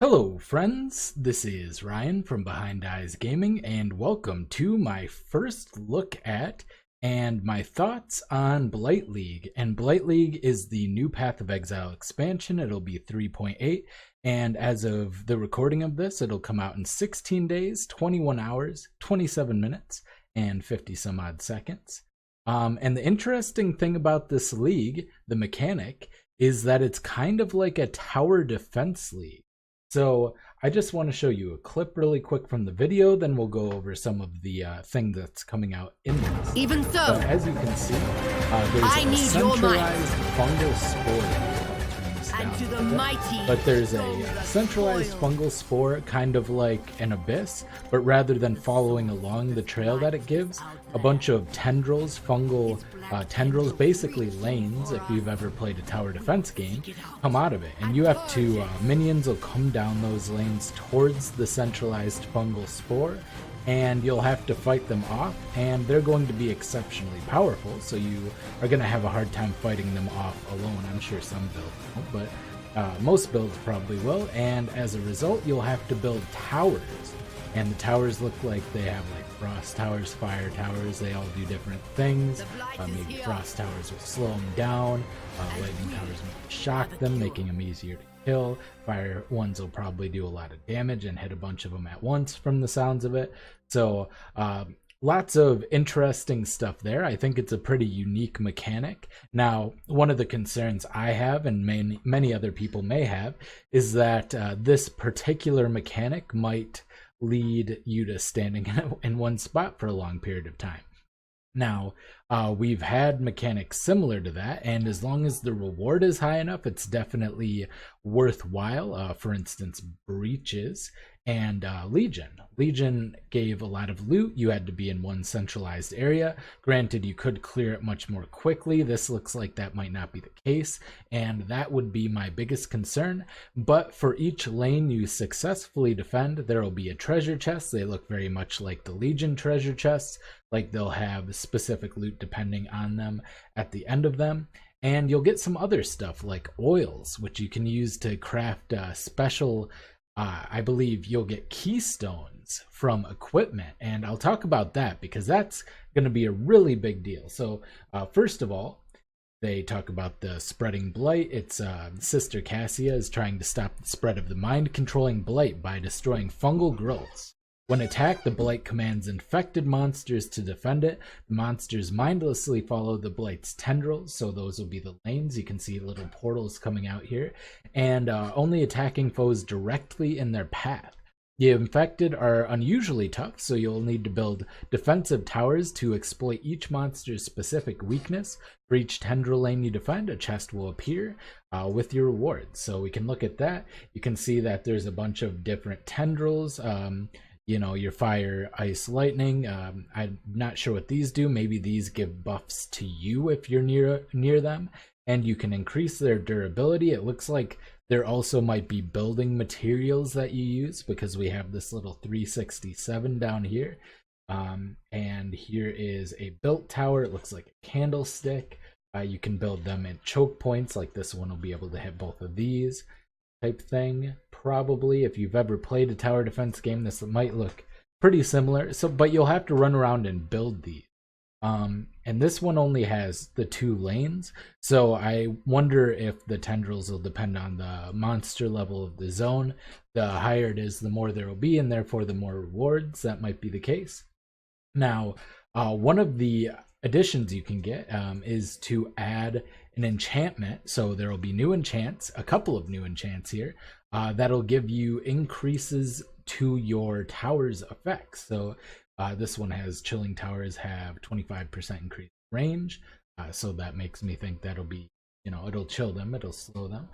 Hello friends, this is Ryan from Behind Eyes Gaming and welcome to my first look at and my thoughts on Blight League. And Blight League is the new Path of Exile expansion. It'll be 3.8 and as of the recording of this, it'll come out in 16 days, 21 hours, 27 minutes, and 50 some odd seconds. And the interesting thing about this league, the mechanic, is that it's kind of like a tower defense league. So I just want to show you a clip really quick from the video, then we'll go over some of the thing that's coming out in this. Even so, but as you can see, there's a centralized fungal spore. And to the mighty, but there's a centralized fungal spore, kind of like an abyss, but rather than following along the trail that it gives, a bunch of tendrils, fungal tendrils, basically lanes, if you've ever played a tower defense game, come out of it. And you have to, minions will come down those lanes towards the centralized fungal spore, and you'll have to fight them off, and they're going to be exceptionally powerful, so you are going to have a hard time fighting them off alone. I'm sure some builds won't, but most builds probably will, and as a result, you'll have to build towers. And the towers look like they have like frost towers, fire towers, they all do different things. Maybe frost towers will slow them down, lightning towers will shock them, making them easier to kill. Fire ones will probably do a lot of damage and hit a bunch of them at once from the sounds of it. So lots of interesting stuff there. I think it's a pretty unique mechanic. Now, one of the concerns I have, and many other people may have, is that this particular mechanic might lead you to standing in one spot for a long period of time. Now, we've had mechanics similar to that, and as long as the reward is high enough, it's definitely worthwhile. For instance, breaches and Legion. Legion gave a lot of loot. You had to be in one centralized area. Granted, you could clear it much more quickly. This looks like that might not be the case, and that would be my biggest concern. But for each lane you successfully defend, there will be a treasure chest. They look very much like the Legion treasure chests, like they'll have specific loot depending on them at the end of them. And you'll get some other stuff like oils, which you can use to craft special I believe you'll get keystones from equipment, and I'll talk about that because that's going to be a really big deal. So first of all, they talk about the spreading blight. Its sister Cassia is trying to stop the spread of the mind-controlling blight by destroying fungal growths. When attacked, the blight commands infected monsters to defend it. The monsters mindlessly follow the blight's tendrils, so those will be the lanes. You can see little portals coming out here, and only attacking foes directly in their path. The infected are unusually tough, so you'll need to build defensive towers to exploit each monster's specific weakness. For each tendril lane you defend, a chest will appear with your rewards. So we can look at that. You can see that there's a bunch of different tendrils. You know, your fire, ice, lightning. I'm not sure what these do. Maybe these give buffs to you if you're near them, and you can increase their durability. It looks like there also might be building materials that you use, because we have this little 367 down here. And here is a built tower. It looks like a candlestick. You can build them at choke points, like this one will be able to hit both of these type thing. Probably if you've ever played a tower defense game, this might look pretty similar. So but you'll have to run around and build these, and this one only has the 2 lanes, so I wonder if the tendrils will depend on the monster level of the zone. The higher it is, the more there will be, and therefore the more rewards. That might be the case. Now, one of the additions you can get is to add an enchantment. So there will be new enchants, a couple of new enchants here, that'll give you increases to your tower's effects. So this one has chilling towers have 25% increased range, so that makes me think that'll be, you know, it'll chill them, it'll slow them.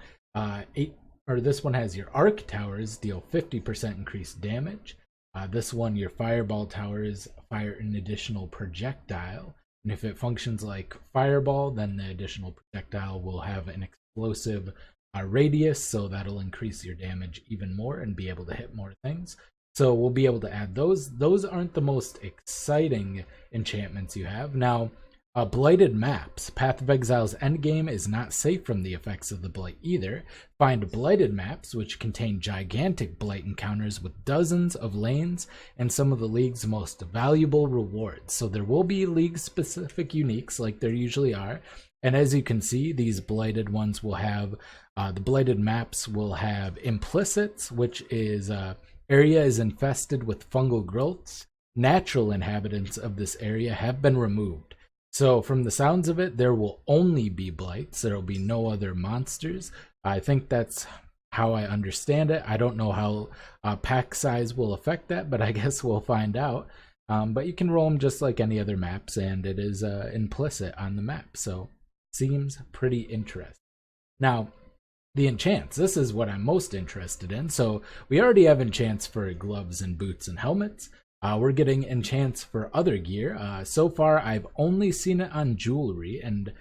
This one has your arc towers deal 50% increased damage. This one, your fireball towers fire an additional projectile. And if it functions like fireball, then the additional projectile will have an explosive radius, so that'll increase your damage even more and be able to hit more things. So we'll be able to add those. Those aren't the most exciting enchantments you have. Now, Blighted Maps. Path of Exile's endgame is not safe from the effects of the Blight either. Find Blighted Maps, which contain gigantic Blight encounters with dozens of lanes and some of the League's most valuable rewards. So there will be League-specific uniques like there usually are. And as you can see, these Blighted ones will have, the Blighted Maps will have Implicits, which is area is infested with fungal growths. Natural inhabitants of this area have been removed. So from the sounds of it, there will only be blights. There will be no other monsters. I think that's how I understand it. I don't know how pack size will affect that, but I guess we'll find out. But you can roll them just like any other maps, and it is implicit on the map. So seems pretty interesting. Now, the enchants. This is what I'm most interested in. So we already have enchants for gloves and boots and helmets. We're getting enchants for other gear. So far, I've only seen it on jewelry, and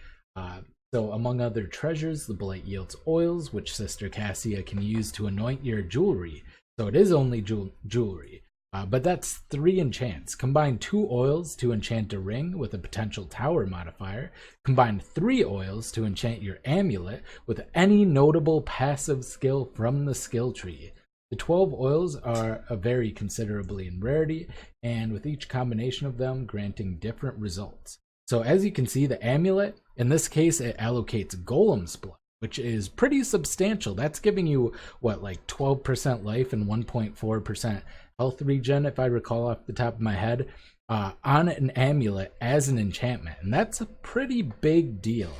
so among other treasures, the Blight yields oils, which Sister Cassia can use to anoint your jewelry. So it is only jewelry, but that's 3 enchants. Combine 2 oils to enchant a ring with a potential tower modifier. Combine 3 oils to enchant your amulet with any notable passive skill from the skill tree. The 12 oils are vary considerably in rarity, and with each combination of them granting different results. So as you can see, the amulet, in this case, it allocates Golem's blood, which is pretty substantial. That's giving you, what, like 12% life and 1.4% health regen, if I recall off the top of my head, on an amulet as an enchantment. And that's a pretty big deal.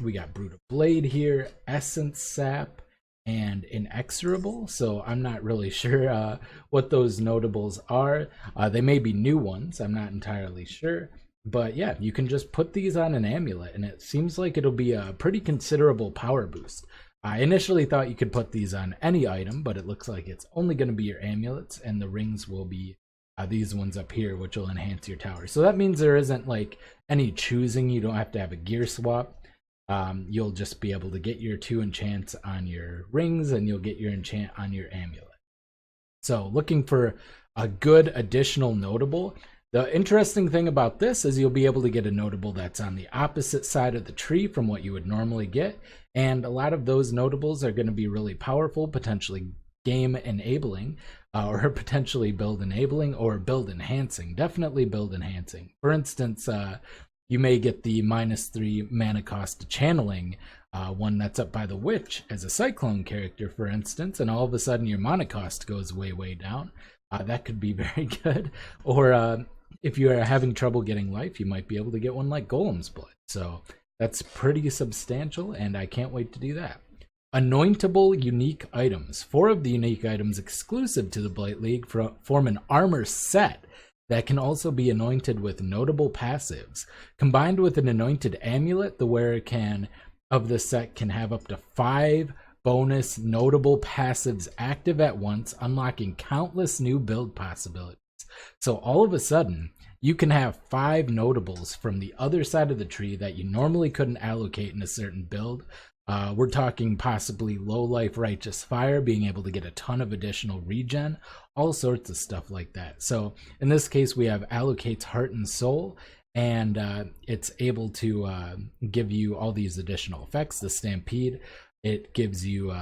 We got Brute of Blade here, Essence Sap, and Inexorable, so I'm not really sure what those notables are. They may be new ones, I'm not entirely sure. But yeah, you can just put these on an amulet, and it seems like it'll be a pretty considerable power boost. I initially thought you could put these on any item, but it looks like it's only going to be your amulets, and the rings will be these ones up here, which will enhance your tower. So that means there isn't like any choosing. You don't have to have a gear swap. You'll just be able to get your 2 enchants on your rings, and you'll get your enchant on your amulet. So looking for a good additional notable. The interesting thing about this is you'll be able to get a notable that's on the opposite side of the tree from what you would normally get, and a lot of those notables are going to be really powerful, potentially game enabling, or potentially build enabling or build enhancing. Definitely build enhancing. For instance, you may get the -3 mana cost channeling, one that's up by the Witch as a Cyclone character, for instance, and all of a sudden your mana cost goes way down. That could be very good. Or if you are having trouble getting life, you might be able to get one like Golem's Blood. So that's pretty substantial, and I can't wait to do that. Anointable unique items. 4 of the unique items exclusive to the Blight League form an armor set that can also be anointed with notable passives. Combined with an anointed amulet, the wearer of the set can have up to 5 bonus notable passives active at once, unlocking countless new build possibilities. So all of a sudden, you can have 5 notables from the other side of the tree that you normally couldn't allocate in a certain build. We're talking possibly low life Righteous Fire, being able to get a ton of additional regen, all sorts of stuff like that. So in this case, we have allocates Heart and Soul, and it's able to give you all these additional effects. The Stampede, it gives you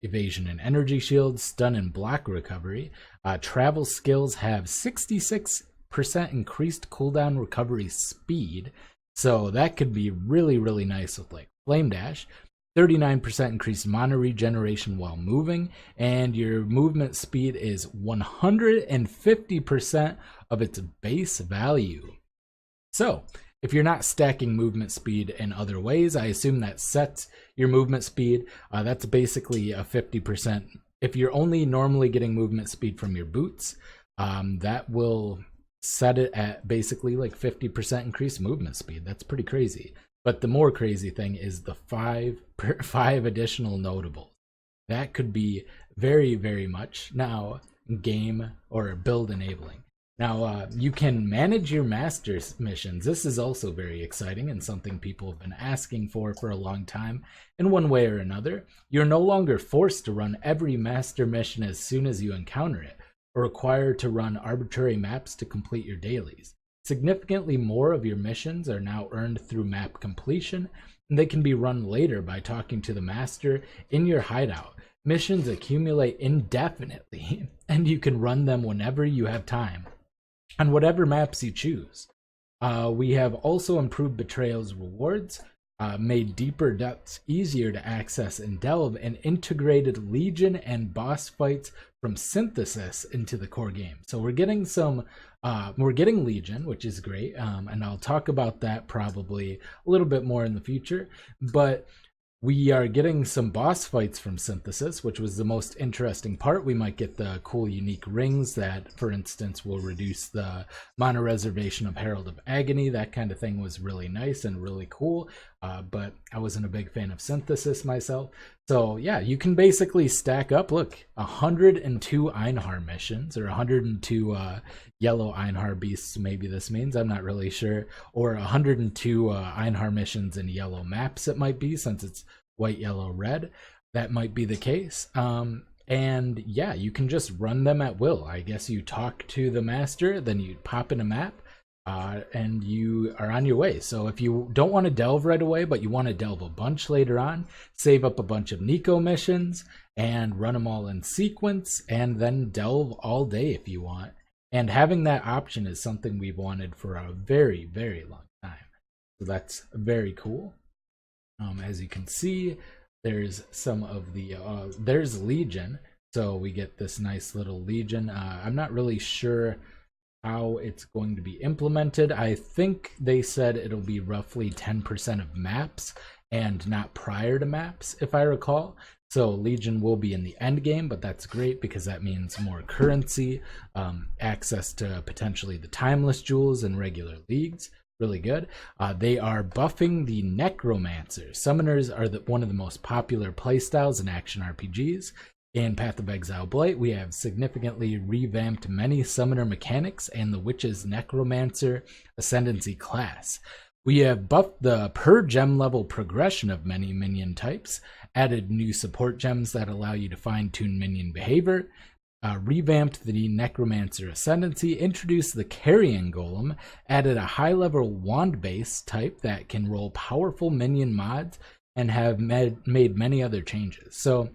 evasion and energy shields, stun and block recovery. Travel skills have 66% increased cooldown recovery speed, so that could be really nice with like Flame Dash. 39% increased mana regeneration while moving, and your movement speed is 150% of its base value. So if you're not stacking movement speed in other ways, I assume that sets your movement speed. That's basically a 50%. If you're only normally getting movement speed from your boots, that will set it at basically like 50% increased movement speed. That's pretty crazy. But the more crazy thing is the 5 additional notables. That could be very much now game or build enabling. Now, you can manage your master missions. This is also very exciting and something people have been asking for a long time in one way or another. You're no longer forced to run every master mission as soon as you encounter it, or required to run arbitrary maps to complete your dailies. Significantly more of your missions are now earned through map completion, and they can be run later by talking to the master in your hideout. Missions accumulate indefinitely, and you can run them whenever you have time, on whatever maps you choose. We have also improved Betrayal's rewards, made deeper depths easier to access and delve, and integrated Legion and boss fights from Synthesis into the core game. So we're getting we're getting Legion, which is great, and I'll talk about that probably a little bit more in the future. But we are getting some boss fights from Synthesis, which was the most interesting part. We might get the cool unique rings that, for instance, will reduce the mana reservation of Herald of Agony. That kind of thing was really nice and really cool, but I wasn't a big fan of Synthesis myself. So yeah, you can basically stack up, look, 102 Einhar missions, or 102 yellow Einhar beasts, maybe this means, I'm not really sure, or 102 Einhar missions in yellow maps it might be, since it's white, yellow, red. That might be the case. And yeah, you can just run them at will. I guess you talk to the master, then you pop in a map, and you are on your way. So if you don't want to delve right away, but you want to delve a bunch later on, save up a bunch of Nico missions and run them all in sequence, and then delve all day if you want. And having that option is something we've wanted for a very, very long time. So that's very cool. As you can see, there's some of the, there's Legion. So we get this nice little Legion. I'm not really sure how it's going to be implemented. I think they said it'll be roughly 10% of maps and not prior to maps, if I recall. So Legion will be in the end game, but that's great because that means more currency, access to potentially the timeless jewels in regular leagues. Really good. They are buffing the Necromancer. Summoners are one of the most popular playstyles in action RPGs. In Path of Exile Blight, we have significantly revamped many summoner mechanics and the Witch's Necromancer Ascendancy class. We have buffed the per gem level progression of many minion types, added new support gems that allow you to fine-tune minion behavior, revamped the Necromancer Ascendancy, introduced the Carrion Golem, added a high-level wand base type that can roll powerful minion mods, and have made many other changes. So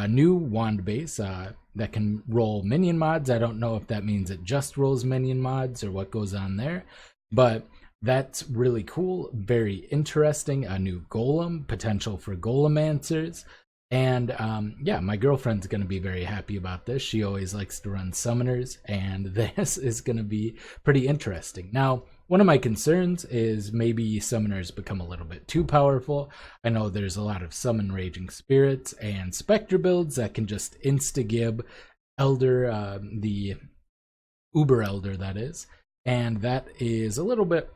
new wand base that can roll minion mods. I don't know if that means it just rolls minion mods or what goes on there, but that's really cool, very interesting. A new golem, potential for golemancers. And yeah, my girlfriend's going to be very happy about this. She always likes to run summoners, and this is going to be pretty interesting. Now, one of my concerns is maybe summoners become a little bit too powerful. I know there's a lot of summon raging spirits and spectre builds that can just insta-gib elder, the uber elder that is, and that is a little bit,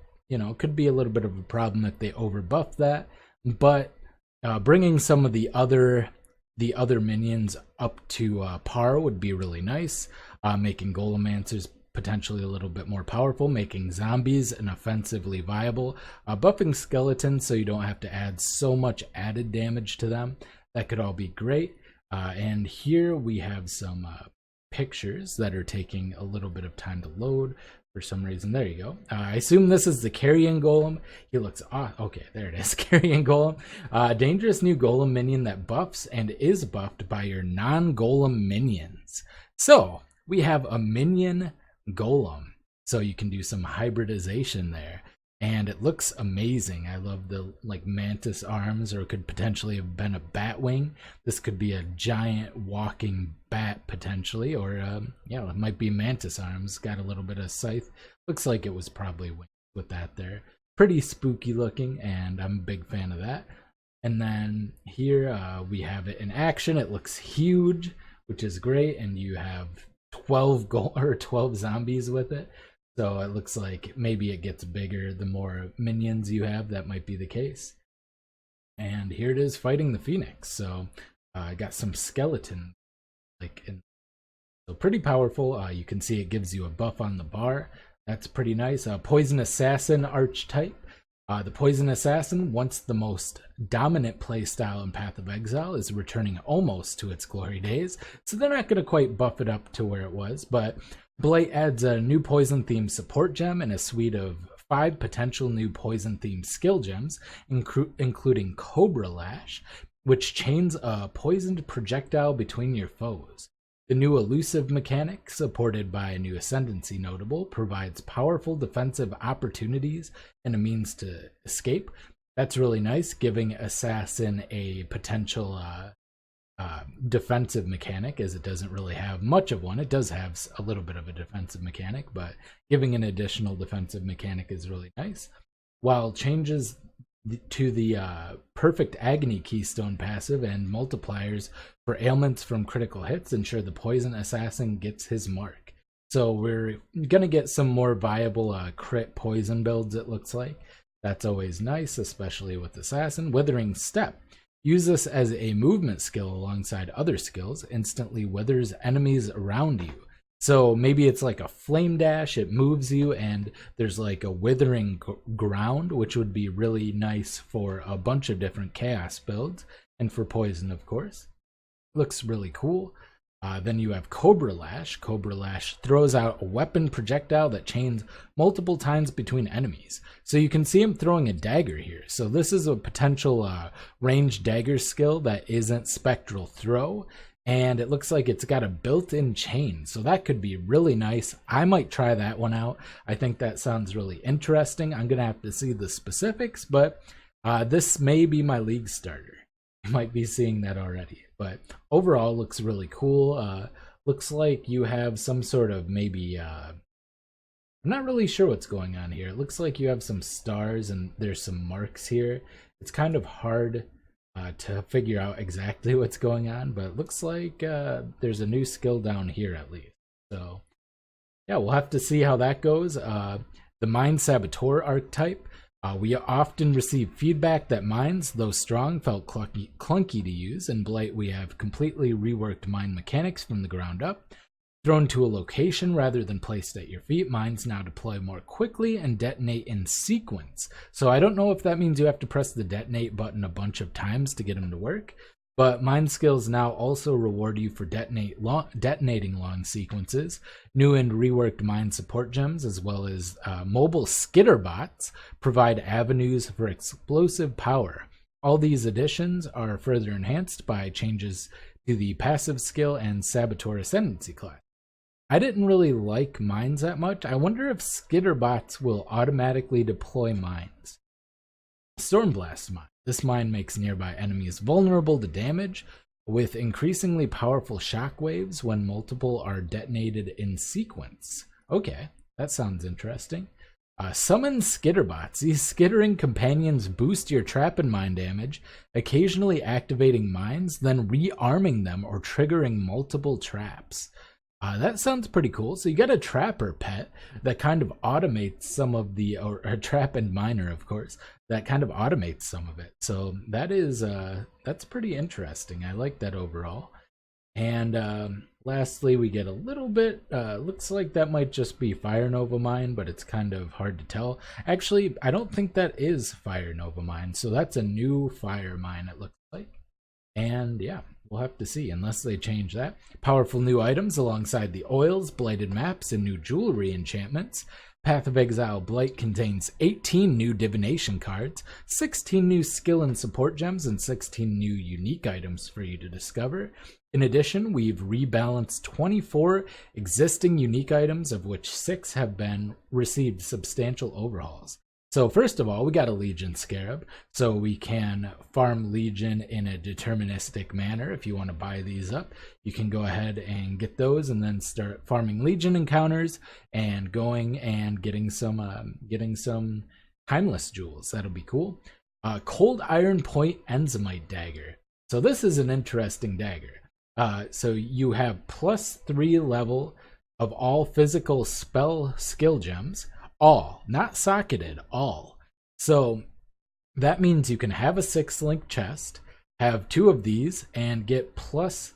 could be a little bit of a problem if they overbuff that. But bringing some of the other minions up to par would be really nice. Making golemancers potentially a little bit more powerful, making zombies and offensively viable, buffing skeletons so you don't have to add so much added damage to them. That could all be great. And here we have some pictures that are taking a little bit of time to load for some reason. There you go. I assume this is the Carrion Golem. He looks okay, there it is. Carrion Golem. Dangerous new golem minion that buffs and is buffed by your non-golem minions. So we have a minion golem, so you can do some hybridization there, and it looks amazing. I love the mantis arms, or it could potentially have been a bat wing. This could be a giant walking bat potentially, or it might be mantis arms. Got a little bit of scythe. Looks like it was probably wings with that there. Pretty spooky looking, and I'm a big fan of that. And then here we have it in action. It looks huge, which is great, and you have 12 zombies with it. So it looks like maybe it gets bigger the more minions you have. That might be the case. And here it is fighting the Phoenix. So I got some skeleton so pretty powerful. You can see it gives you a buff on the bar. That's pretty nice. Poison Assassin archetype. The Poison Assassin, once the most dominant playstyle in Path of Exile, is returning almost to its glory days, so they're not going to quite buff it up to where it was, but Blight adds a new poison-themed support gem and a suite of 5 potential new poison-themed skill gems, including Cobra Lash, which chains a poisoned projectile between your foes. The new elusive mechanic, supported by a new ascendancy notable, provides powerful defensive opportunities and a means to escape. That's really nice, giving Assassin a potential defensive mechanic, as it doesn't really have much of one. It does have a little bit of a defensive mechanic, but giving an additional defensive mechanic is really nice. While changes to the Perfect Agony Keystone passive and multipliers for ailments from critical hits ensure the Poison Assassin gets his mark. So we're going to get some more viable crit poison builds, it looks like. That's always nice, especially with Assassin. Withering Step. Use this as a movement skill alongside other skills. Instantly withers enemies around you. So maybe it's like a flame dash, it moves you, and there's like a withering ground, which would be really nice for a bunch of different chaos builds, and for poison, of course. Looks really cool. Then you have Cobra Lash. Cobra Lash throws out a weapon projectile that chains multiple times between enemies. So you can see him throwing a dagger here. So this is a potential ranged dagger skill that isn't Spectral Throw. And it looks like it's got a built-in chain, so that could be really nice. I might try that one out. I think that sounds really interesting. I'm going to have to see the specifics, but this may be my league starter. You might be seeing that already, but overall looks really cool. Looks like you have some sort of maybe... I'm not really sure what's going on here. It looks like you have some stars and there's some marks here. It's kind of hard to figure out exactly what's going on, but it looks like there's a new skill down here at least. So yeah, we'll have to see how that goes. The Mind Saboteur archetype, we often receive feedback that mines, though strong, felt clunky to use. In Blight, we have completely reworked mine mechanics from the ground up. Thrown to a location rather than placed at your feet, mines now deploy more quickly and detonate in sequence. So I don't know if that means you have to press the detonate button a bunch of times to get them to work, but mine skills now also reward you for detonating long sequences. New and reworked mine support gems, as well as mobile skitter bots, provide avenues for explosive power. All these additions are further enhanced by changes to the passive skill and saboteur ascendancy class. I didn't really like mines that much. I wonder if skitterbots will automatically deploy mines. Stormblast mine. This mine makes nearby enemies vulnerable to damage with increasingly powerful shockwaves when multiple are detonated in sequence. Okay, that sounds interesting. Summon skitterbots. These skittering companions boost your trap and mine damage, occasionally activating mines, then rearming them or triggering multiple traps. That sounds pretty cool. So you got a trapper pet that kind of automates some of the, or a trap and miner, of course, that kind of automates some of it. So that is, that's pretty interesting. I like that overall. And lastly, we get a little bit, looks like that might just be Fire Nova Mine, but it's kind of hard to tell. Actually, I don't think that is Fire Nova Mine. So that's a new fire mine, it looks like. And yeah, we'll have to see, unless they change that. Powerful new items alongside the oils, blighted maps, and new jewelry enchantments. Path of Exile Blight contains 18 new divination cards, 16 new skill and support gems, and 16 new unique items for you to discover. In addition, we've rebalanced 24 existing unique items, of which 6 have been received substantial overhauls. So first of all, we got a Legion Scarab, so we can farm Legion in a deterministic manner. If you want to buy these up, you can go ahead and get those and then start farming Legion encounters and going and getting some timeless jewels. That'll be cool. Cold Iron Point Enzymite Dagger. So this is an interesting dagger. So you have +3 level of all physical spell skill gems. All, not socketed, all. So that means you can have a 6-link chest, have 2 of these, and get +6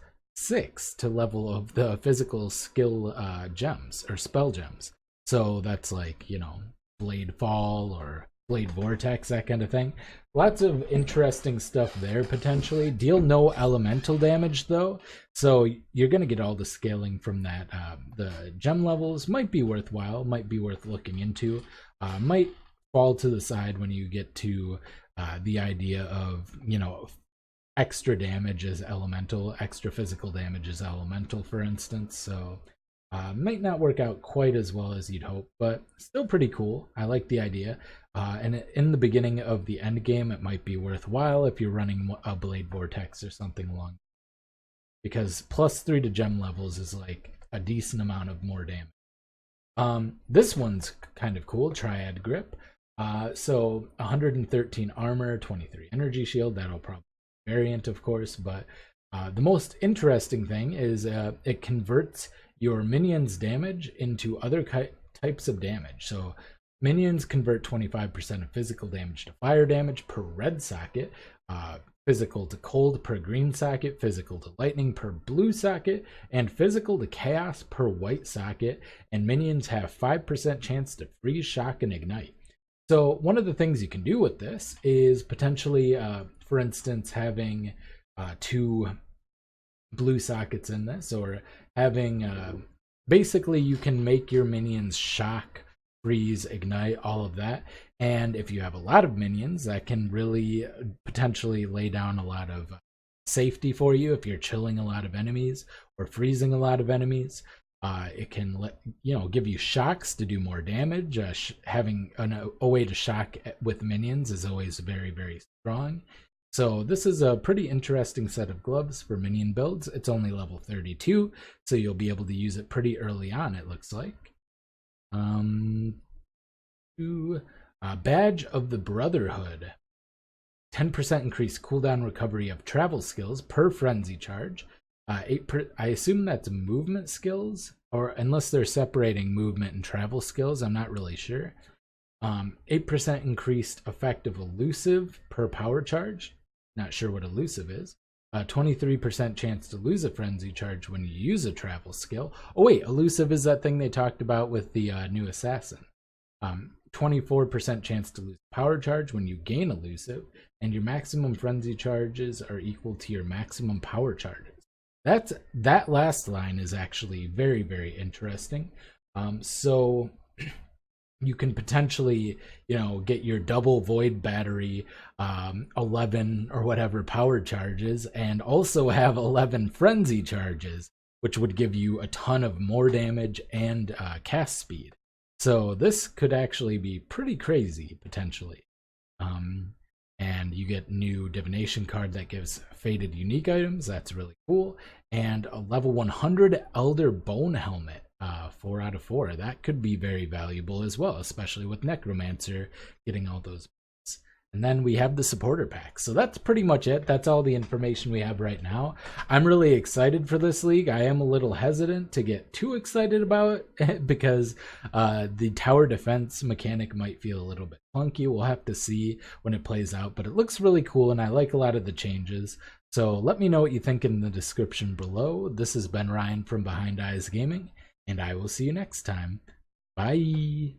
to level of the physical skill gems or spell gems. So that's like, you know, Blade Fall or Blade Vortex, that kind of thing. Lots of interesting stuff there potentially. Deal no elemental damage though, so you're going to get all the scaling from that. The gem levels might be worthwhile, might be worth looking into. Might fall to the side when you get to the idea of, you know, extra damage is elemental, extra physical damage is elemental, for instance. So might not work out quite as well as you'd hope, but still pretty cool. I like the idea. And in the beginning of the end game, it might be worthwhile if you're running a Blade Vortex or something along, because +3 to gem levels is like a decent amount of more damage. This one's kind of cool, Triad Grip. So 113 armor, 23 energy shield. That'll probably be a variant, of course, but the most interesting thing is it converts your minions' damage into other types of damage. So minions convert 25% of physical damage to fire damage per red socket, physical to cold per green socket, physical to lightning per blue socket, and physical to chaos per white socket. And minions have 5% chance to freeze, shock, and ignite. So one of the things you can do with this is potentially, for instance, having 2 blue sockets in this, or having basically you can make your minions shock, freeze, ignite, all of that. And if you have a lot of minions, that can really potentially lay down a lot of safety for you if you're chilling a lot of enemies or freezing a lot of enemies. It can give you shocks to do more damage. Having a way to shock with minions is always very, very strong. So this is a pretty interesting set of gloves for minion builds. It's only level 32, so you'll be able to use it pretty early on, it looks like. Badge of the Brotherhood. 10% increased cooldown recovery of travel skills per frenzy charge. I assume that's movement skills, or unless they're separating movement and travel skills, I'm not really sure. 8% increased effective elusive per power charge. Not sure what elusive is. 23% chance to lose a frenzy charge when you use a travel skill. Oh wait, elusive is that thing they talked about with the new assassin. 24% chance to lose power charge when you gain elusive, and your maximum frenzy charges are equal to your maximum power charges. That last line is actually very, very interesting. So you can potentially, get your double void battery, 11 or whatever power charges, and also have 11 frenzy charges, which would give you a ton of more damage and cast speed. So this could actually be pretty crazy, potentially. And you get new divination card that gives faded unique items. That's really cool. And a level 100 Elder Bone Helmet, 4 out of 4. That could be very valuable as well, especially with Necromancer getting all those. And then we have the supporter pack. So that's pretty much it. That's all the information we have right now. I'm really excited for this league. I am a little hesitant to get too excited about it because the tower defense mechanic might feel a little bit clunky. We'll have to see when it plays out, but it looks really cool and I like a lot of the changes. So let me know what you think in the description below. This has been Ryan from Behind Eyes Gaming, and I will see you next time. Bye.